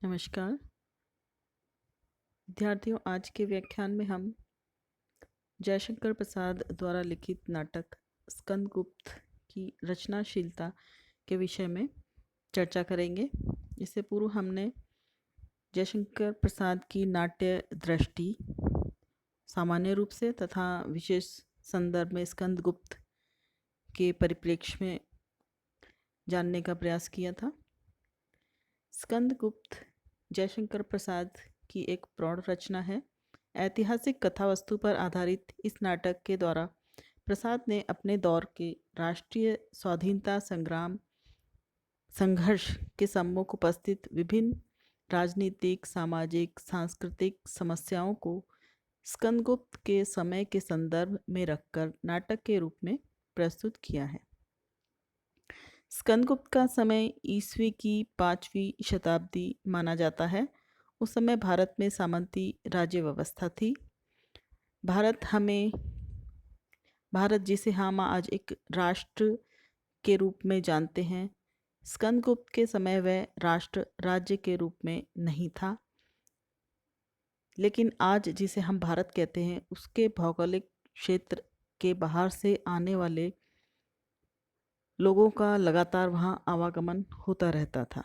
नमस्कार विद्यार्थियों। आज के व्याख्यान में हम जयशंकर प्रसाद द्वारा लिखित नाटक स्कंदगुप्त की रचनाशीलता के विषय में चर्चा करेंगे। इससे पूर्व हमने जयशंकर प्रसाद की नाट्य दृष्टि सामान्य रूप से तथा विशेष संदर्भ में स्कंदगुप्त के परिप्रेक्ष्य में जानने का प्रयास किया था। स्कंदगुप्त जयशंकर प्रसाद की एक प्रौढ़ रचना है। ऐतिहासिक कथा वस्तु पर आधारित इस नाटक के द्वारा प्रसाद ने अपने दौर के राष्ट्रीय स्वाधीनता संग्राम संघर्ष के सम्मुख उपस्थित विभिन्न राजनीतिक, सामाजिक, सांस्कृतिक समस्याओं को स्कंदगुप्त के समय के संदर्भ में रखकर नाटक के रूप में प्रस्तुत किया है। स्कंदगुप्त का समय ईस्वी की 5वीं शताब्दी माना जाता है। उस समय भारत में सामंती राज्य व्यवस्था थी। भारत जिसे हम आज एक राष्ट्र के रूप में जानते हैं, स्कंदगुप्त के समय वह राष्ट्र राज्य के रूप में नहीं था। लेकिन आज जिसे हम भारत कहते हैं, उसके भौगोलिक क्षेत्र के बाहर से आने वाले लोगों का लगातार वहाँ आवागमन होता रहता था,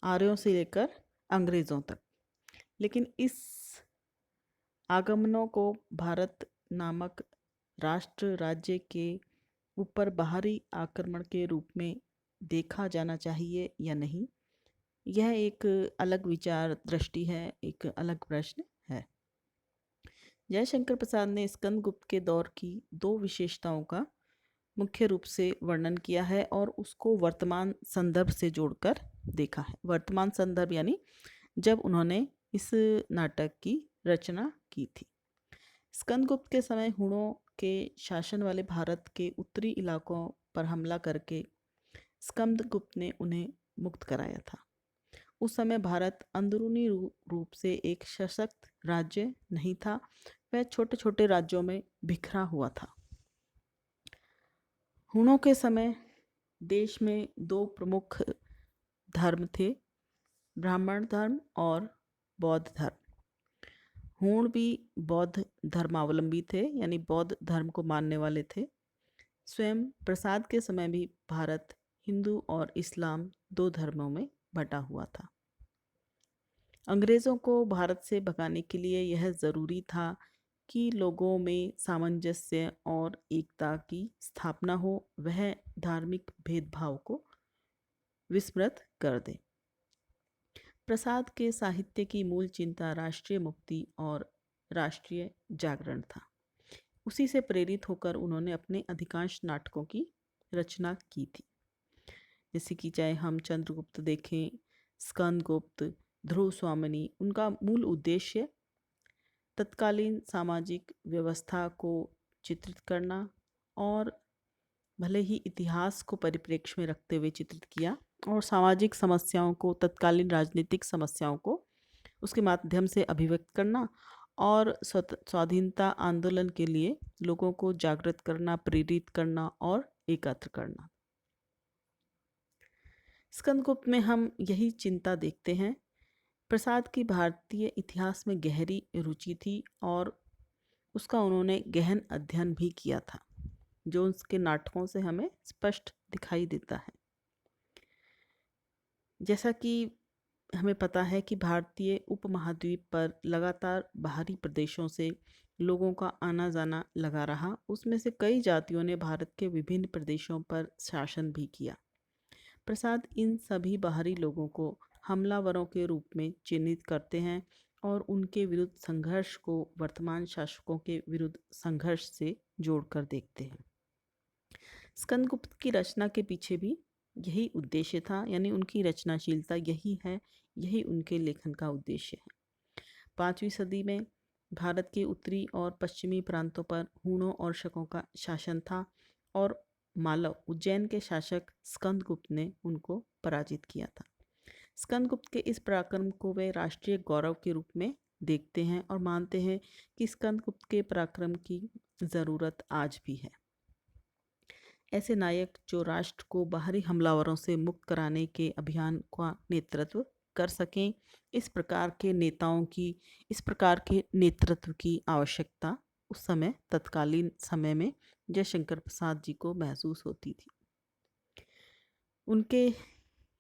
आर्यों से लेकर अंग्रेज़ों तक। लेकिन इस आगमनों को भारत नामक राष्ट्र राज्य के ऊपर बाहरी आक्रमण के रूप में देखा जाना चाहिए या नहीं, यह एक अलग विचार दृष्टि है, एक अलग प्रश्न है। जयशंकर प्रसाद ने स्कंदगुप्त के दौर की दो विशेषताओं का मुख्य रूप से वर्णन किया है और उसको वर्तमान संदर्भ से जोड़कर देखा है। वर्तमान संदर्भ यानी जब उन्होंने इस नाटक की रचना की थी। स्कंदगुप्त के समय हुणों के शासन वाले भारत के उत्तरी इलाकों पर हमला करके स्कंदगुप्त ने उन्हें मुक्त कराया था। उस समय भारत अंदरूनी रूप से एक सशक्त राज्य नहीं था, वह छोटे छोटे राज्यों में बिखरा हुआ था। हुणों के समय देश में दो प्रमुख धर्म थे, ब्राह्मण धर्म और बौद्ध धर्म। हुण भी बौद्ध धर्मावलंबी थे, यानी बौद्ध धर्म को मानने वाले थे। स्वयं प्रसाद के समय भी भारत हिंदू और इस्लाम दो धर्मों में बटा हुआ था। अंग्रेज़ों को भारत से भगाने के लिए यह ज़रूरी था कि लोगों में सामंजस्य और एकता की स्थापना हो, वह धार्मिक भेदभाव को विस्मृत कर दे। प्रसाद के साहित्य की मूल चिंता राष्ट्रीय मुक्ति और राष्ट्रीय जागरण था। उसी से प्रेरित होकर उन्होंने अपने अधिकांश नाटकों की रचना की थी। जैसे कि चाहे हम चंद्रगुप्त देखें, स्कंदगुप्त, ध्रुव स्वामिनी, उनका मूल उद्देश्य तत्कालीन सामाजिक व्यवस्था को चित्रित करना और भले ही इतिहास को परिप्रेक्ष्य में रखते हुए चित्रित किया और सामाजिक समस्याओं को, तत्कालीन राजनीतिक समस्याओं को उसके माध्यम से अभिव्यक्त करना और स्वाधीनता आंदोलन के लिए लोगों को जागृत करना, प्रेरित करना और एकत्र करना। स्कंदगुप्त में हम यही चिंता देखते हैं। प्रसाद की भारतीय इतिहास में गहरी रुचि थी और उसका उन्होंने गहन अध्ययन भी किया था, जो उसके नाटकों से हमें स्पष्ट दिखाई देता है। जैसा कि हमें पता है कि भारतीय उपमहाद्वीप पर लगातार बाहरी प्रदेशों से लोगों का आना जाना लगा रहा। उसमें से कई जातियों ने भारत के विभिन्न प्रदेशों पर शासन भी किया। प्रसाद इन सभी बाहरी लोगों को हमलावरों के रूप में चिन्हित करते हैं और उनके विरुद्ध संघर्ष को वर्तमान शासकों के विरुद्ध संघर्ष से जोड़कर देखते हैं। स्कंदगुप्त की रचना के पीछे भी यही उद्देश्य था, यानी उनकी रचनाशीलता यही है, यही उनके लेखन का उद्देश्य है। 5वीं सदी में भारत के उत्तरी और पश्चिमी प्रांतों पर हुणों और शकों का शासन था और मालव, उज्जैन के शासक स्कंदगुप्त ने उनको पराजित किया था। स्कंदगुप्त के इस पराक्रम को वे राष्ट्रीय गौरव के रूप में देखते हैं और मानते हैं कि स्कंदगुप्त के पराक्रम की ज़रूरत आज भी है। ऐसे नायक जो राष्ट्र को बाहरी हमलावरों से मुक्त कराने के अभियान का नेतृत्व कर सकें, इस प्रकार के नेतृत्व की आवश्यकता उस समय तत्कालीन समय में जयशंकर प्रसाद जी को महसूस होती थी। उनके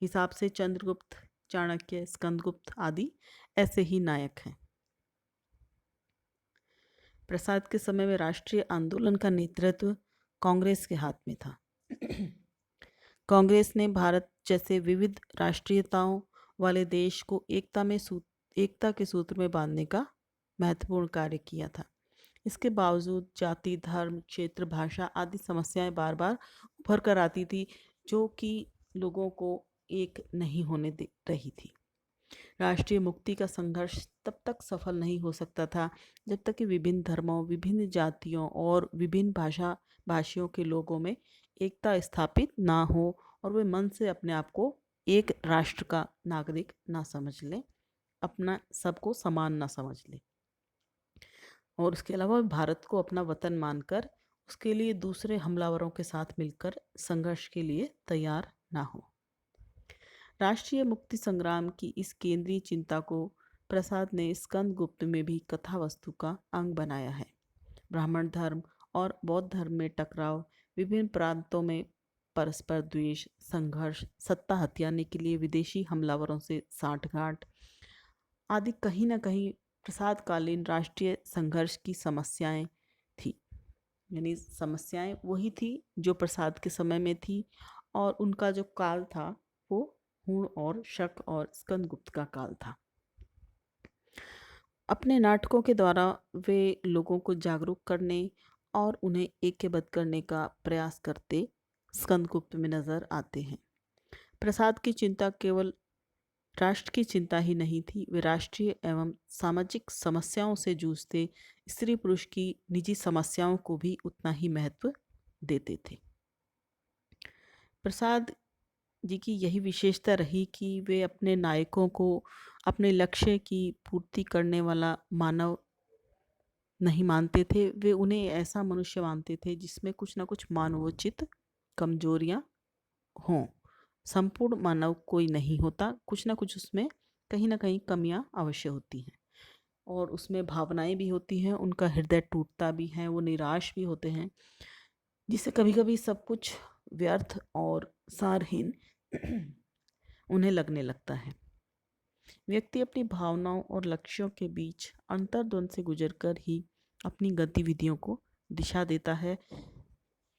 हिसाब से चंद्रगुप्त, चाणक्य, स्कंदगुप्त आदि ऐसे ही नायक हैं। प्रसाद के समय में राष्ट्रीय आंदोलन का नेतृत्व कांग्रेस के हाथ में था। कांग्रेस ने भारत जैसे विविध राष्ट्रीयताओं वाले देश को एकता के सूत्र में बांधने का महत्वपूर्ण कार्य किया था। इसके बावजूद जाति, धर्म, क्षेत्र, भाषा आदि समस्याएं बार बार उभर कर आती थी, जो कि लोगों को एक नहीं होने दे रही थी। राष्ट्रीय मुक्ति का संघर्ष तब तक सफल नहीं हो सकता था जब तक कि विभिन्न धर्मों, विभिन्न जातियों और विभिन्न भाषियों के लोगों में एकता स्थापित ना हो और वे मन से अपने आप को एक राष्ट्र का नागरिक ना समझ लें, अपना सबको समान ना समझ लें, और उसके अलावा भारत को अपना वतन मानकर उसके लिए दूसरे हमलावरों के साथ मिलकर संघर्ष के लिए तैयार ना हो। राष्ट्रीय मुक्ति संग्राम की इस केंद्रीय चिंता को प्रसाद ने स्कंदगुप्त में भी कथा वस्तु का अंग बनाया है। ब्राह्मण धर्म और बौद्ध धर्म में टकराव, विभिन्न प्रांतों में परस्पर द्वेष, संघर्ष, सत्ता हथियाने के लिए विदेशी हमलावरों से साठगांठ आदि कहीं ना कहीं प्रसादकालीन राष्ट्रीय संघर्ष की समस्याएं थी। यानी समस्याएं वही थी जो प्रसाद के समय में थी, और उनका जो काल था वो हुण और शक और स्कंदगुप्त का काल था। अपने नाटकों के द्वारा वे लोगों को जागरूक करने और उन्हें ऐक्यबद्ध करने का प्रयास करते स्कंदगुप्त में नजर आते हैं। प्रसाद की चिंता केवल राष्ट्र की चिंता ही नहीं थी, वे राष्ट्रीय एवं सामाजिक समस्याओं से जूझते स्त्री पुरुष की निजी समस्याओं को भी उतना ही महत्व देते थे। प्रसाद जी की यही विशेषता रही कि वे अपने नायकों को अपने लक्ष्य की पूर्ति करने वाला मानव नहीं मानते थे, वे उन्हें ऐसा मनुष्य मानते थे जिसमें कुछ ना कुछ मानवोचित कमजोरियां हों। संपूर्ण मानव कोई नहीं होता, कुछ ना कुछ उसमें कहीं ना कहीं कमियां अवश्य होती हैं, और उसमें भावनाएं भी होती हैं, उनका हृदय टूटता भी है, वो निराश भी होते हैं, जिससे कभी कभी सब कुछ व्यर्थ और सारहीन उन्हें लगने लगता है। व्यक्ति अपनी भावनाओं और लक्ष्यों के बीच अंतर्द्वंद से गुजरकर ही अपनी गतिविधियों को दिशा देता है,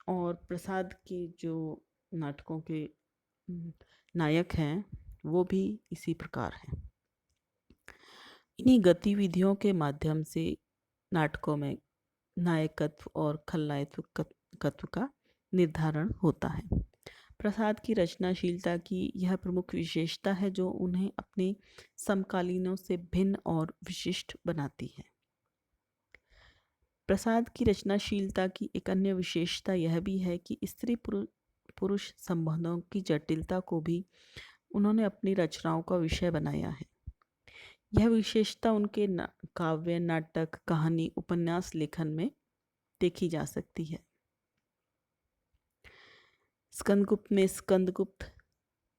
और प्रसाद के जो नाटकों के नायक हैं वो भी इसी प्रकार हैं। इन्हीं गतिविधियों के माध्यम से नाटकों में नायकत्व और खलनायकत्व का निर्धारण होता है। प्रसाद की रचनाशीलता की यह प्रमुख विशेषता है जो उन्हें अपने समकालीनों से भिन्न और विशिष्ट बनाती है। प्रसाद की रचनाशीलता की एक अन्य विशेषता यह भी है कि स्त्री पुरुष संबंधों की जटिलता को भी उन्होंने अपनी रचनाओं का विषय बनाया है। यह विशेषता उनके काव्य, नाटक, कहानी, उपन्यास लेखन में देखी जा सकती है। स्कंदगुप्त में स्कंदगुप्त,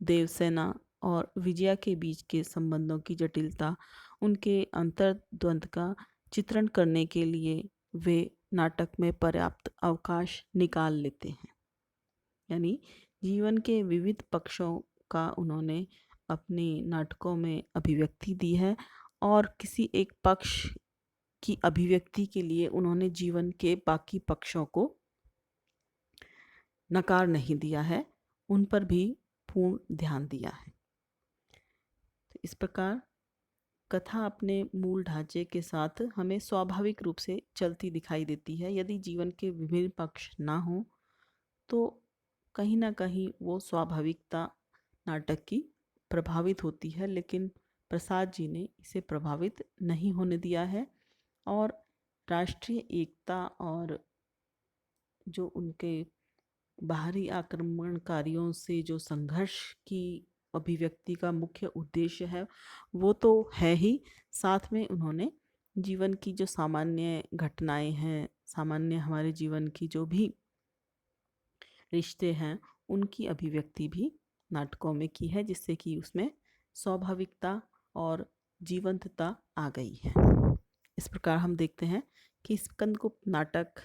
देवसेना और विजया के बीच के संबंधों की जटिलता, उनके अंतर्द्वंद का चित्रण करने के लिए वे नाटक में पर्याप्त अवकाश निकाल लेते हैं। यानी जीवन के विविध पक्षों का उन्होंने अपने नाटकों में अभिव्यक्ति दी है, और किसी एक पक्ष की अभिव्यक्ति के लिए उन्होंने जीवन के बाकी पक्षों को नकार नहीं दिया है, उन पर भी पूर्ण ध्यान दिया है। तो इस प्रकार कथा अपने मूल ढांचे के साथ हमें स्वाभाविक रूप से चलती दिखाई देती है। यदि जीवन के विभिन्न पक्ष ना हो तो कहीं ना कहीं वो स्वाभाविकता नाटक की प्रभावित होती है, लेकिन प्रसाद जी ने इसे प्रभावित नहीं होने दिया है, और राष्ट्रीय एकता और जो उनके बाहरी आक्रमणकारियों से जो संघर्ष की अभिव्यक्ति का मुख्य उद्देश्य है वो तो है ही, साथ में उन्होंने जीवन की जो सामान्य घटनाएं हैं, सामान्य हमारे जीवन की जो भी रिश्ते हैं, उनकी अभिव्यक्ति भी नाटकों में की है, जिससे कि उसमें स्वाभाविकता और जीवंतता आ गई है। इस प्रकार हम देखते हैं कि स्कंदगुप्त नाटक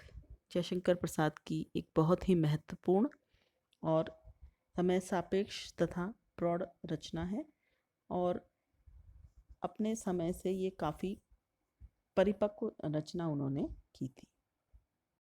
जयशंकर प्रसाद की एक बहुत ही महत्वपूर्ण और समय सापेक्ष तथा प्रौढ़ रचना है और अपने समय से ये काफ़ी परिपक्व रचना उन्होंने की थी।